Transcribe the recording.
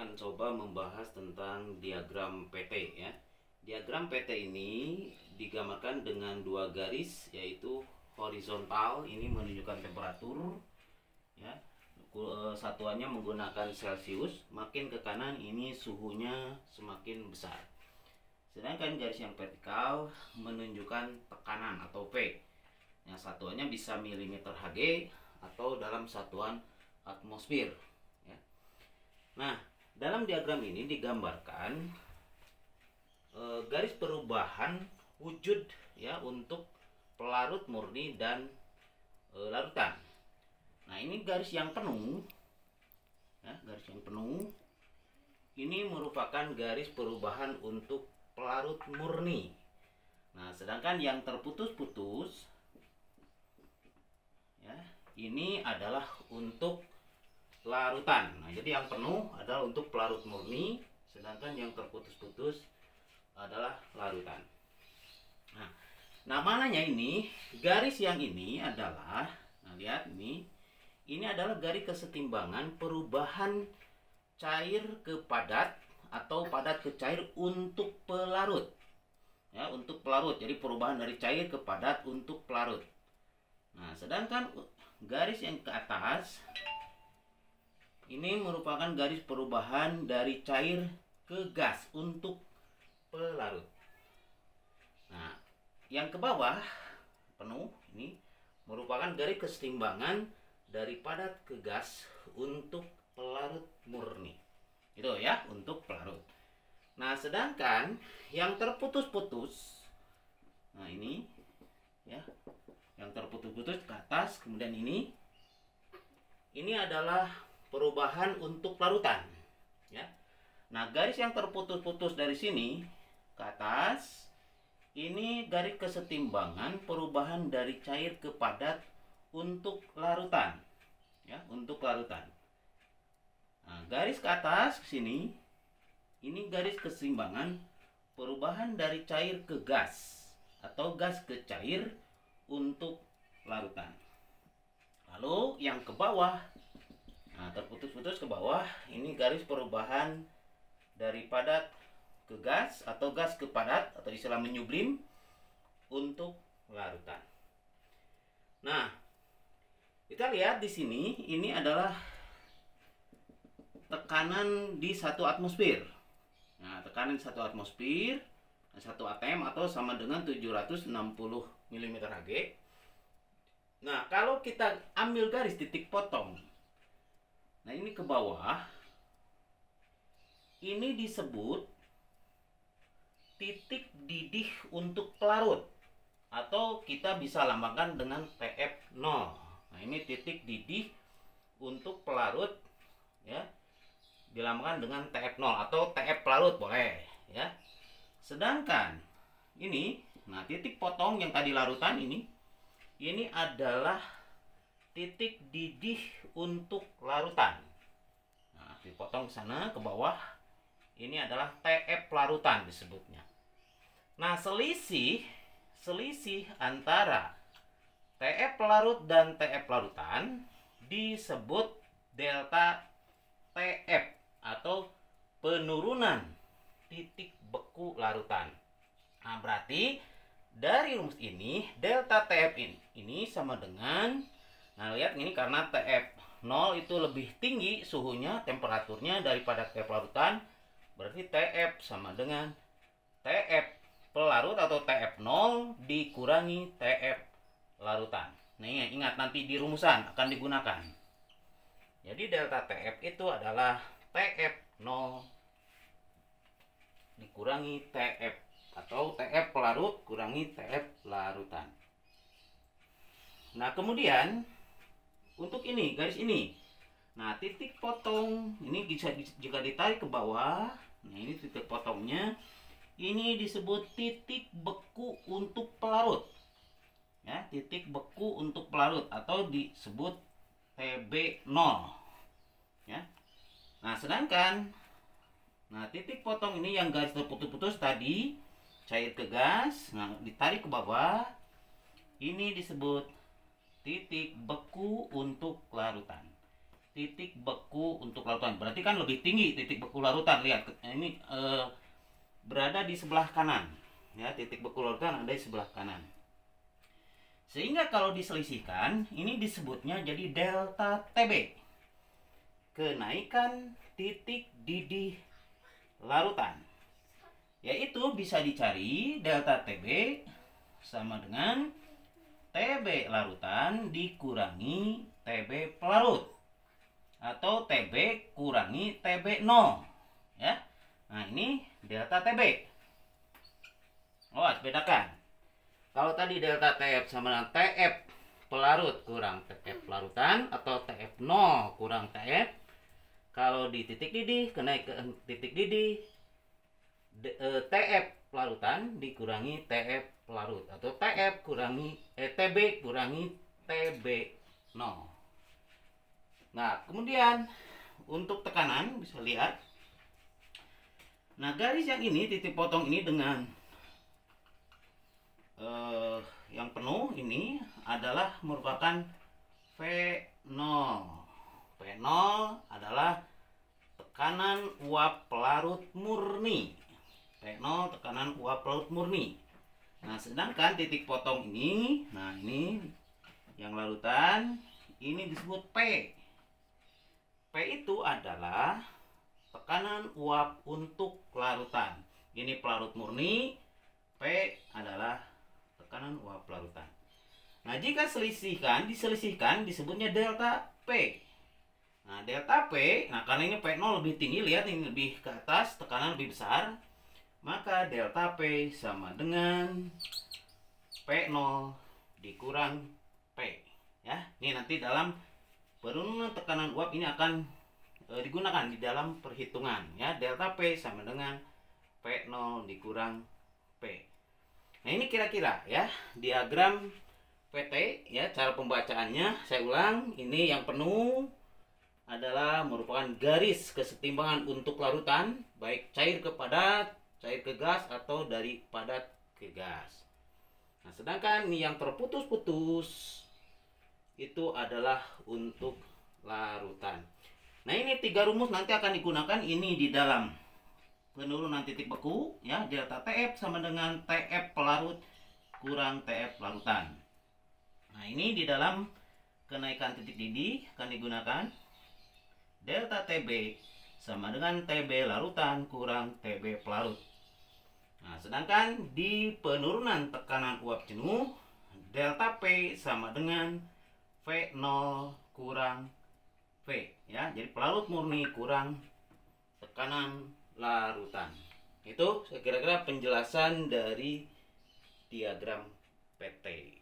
akan coba membahas tentang diagram PT ya. Diagram PT ini digambarkan dengan dua garis, yaitu horizontal ini menunjukkan temperatur ya. Satuannya menggunakan Celcius, makin ke kanan ini suhunya semakin besar. Sedangkan garis yang vertikal menunjukkan tekanan atau P. Yang satuannya bisa milimeter Hg atau dalam satuan atmosfer ya. Nah, dalam diagram ini digambarkan garis perubahan wujud ya untuk pelarut murni dan larutan. Nah, ini garis yang penuh ya, garis yang penuh ini merupakan garis perubahan untuk pelarut murni. Nah, sedangkan yang terputus-putus ya, ini adalah untuk larutan. Nah, jadi yang penuh adalah untuk pelarut murni, sedangkan yang terputus-putus adalah larutan. Nah, mananya ini garis yang ini adalah, nah lihat ini adalah garis kesetimbangan perubahan cair ke padat atau padat ke cair untuk pelarut. Ya, untuk pelarut. Jadi perubahan dari cair ke padat untuk pelarut. Nah, sedangkan garis yang ke atas ini merupakan garis perubahan dari cair ke gas untuk pelarut. Nah, yang ke bawah penuh ini merupakan garis kesetimbangan dari padat ke gas untuk pelarut murni. Itu ya, untuk pelarut. Nah, sedangkan yang terputus-putus, nah ini ya, yang terputus-putus ke atas, kemudian ini adalah perubahan untuk larutan ya. Nah, garis yang terputus-putus dari sini ke atas ini garis kesetimbangan perubahan dari cair ke padat untuk larutan ya, untuk larutan. Nah, garis ke atas ke sini ini garis keseimbangan perubahan dari cair ke gas atau gas ke cair untuk larutan. Lalu yang ke bawah, nah terputus-putus ke bawah, ini garis perubahan dari padat ke gas atau gas ke padat atau istilah menyublim untuk larutan. Nah, kita lihat di sini ini adalah tekanan di 1 atmosfer. Nah, tekanan di 1 atmosfer 1 atm atau sama dengan 760 mm/Hg. Nah, kalau kita ambil garis titik potong, nah ini ke bawah, ini disebut titik didih untuk pelarut atau kita bisa lambangkan dengan TF0. Nah, ini titik didih untuk pelarut ya, dilambangkan dengan TF0 atau TF pelarut boleh ya. Sedangkan ini, nah titik potong yang tadi larutan ini adalah titik didih untuk larutan. Nah, dipotong ke sana ke bawah, ini adalah TF larutan disebutnya. Nah, selisih antara TF larut dan TF larutan disebut delta TF atau penurunan titik beku larutan. Nah, berarti dari rumus ini delta TF ini sama dengan, nah lihat ini karena TF 0 itu lebih tinggi suhunya, temperaturnya daripada TF larutan, berarti TF sama dengan TF pelarut atau TF 0 dikurangi TF larutan. Nah, ingat nanti di rumusan akan digunakan. Jadi delta TF itu adalah TF 0 dikurangi TF atau TF pelarut kurangi TF larutan. Nah, kemudian untuk ini garis ini, nah titik potong ini bisa jika ditarik ke bawah, nah ini titik potongnya ini disebut titik beku untuk pelarut ya, titik beku untuk pelarut atau disebut TB0 ya. Nah, sedangkan nah titik potong ini yang garis terputus-putus tadi cair ke gas, nah ditarik ke bawah, ini disebut titik beku untuk larutan. titik beku untuk larutan. Berarti kan lebih tinggi titik beku larutan. Lihat, ini berada di sebelah kanan. Ya, titik beku larutan ada di sebelah kanan. Sehingga kalau diselisihkan, ini disebutnya jadi delta TB. Kenaikan titik didih larutan. Yaitu bisa dicari delta TB sama dengan TB larutan dikurangi TB pelarut. Atau TB kurangi TB 0. Ya. Nah, ini delta TB. Awas, bedakan. Kalau tadi delta TF sama dengan TF pelarut kurang TF larutan atau TF 0 kurang TF. Kalau di titik didih, kenaikan titik didih TF larutan dikurangi TF pelarut atau TF kurangi TB kurangi TB 0. Nah, kemudian untuk tekanan bisa lihat. Nah, garis yang ini, titik potong ini dengan yang penuh ini adalah merupakan V0. V0 adalah tekanan uap pelarut murni. V0 tekanan uap pelarut murni. Nah, sedangkan titik potong ini, nah ini yang larutan, ini disebut P. P itu adalah tekanan uap untuk larutan. Ini pelarut murni, P adalah tekanan uap larutan. Nah, jika diselisihkan disebutnya delta P. Nah, delta P, nah karena ini P0 lebih tinggi, lihat ini lebih ke atas, tekanan lebih besar, maka delta P sama dengan P0 dikurang P. Ya, ini nanti dalam penurunan tekanan uap ini akan digunakan di dalam perhitungan. Ya, delta P sama dengan P0 dikurang P. Nah, ini kira-kira ya diagram PT ya, cara pembacaannya saya ulang. Ini yang penuh adalah merupakan garis kesetimbangan untuk larutan, baik cair ke padat, cair ke gas atau dari padat ke gas. Nah, sedangkan ini yang terputus-putus itu adalah untuk larutan. Nah, ini 3 rumus nanti akan digunakan ini di dalam penurunan titik beku ya, delta TF sama dengan TF pelarut kurang TF larutan. Nah, ini di dalam kenaikan titik didih akan digunakan delta TB sama dengan TB larutan kurang TB pelarut. Nah, sedangkan di penurunan tekanan uap jenuh delta P sama dengan V0 kurang V ya. Jadi pelarut murni kurang tekanan larutan. Itu kira-kira penjelasan dari diagram PT.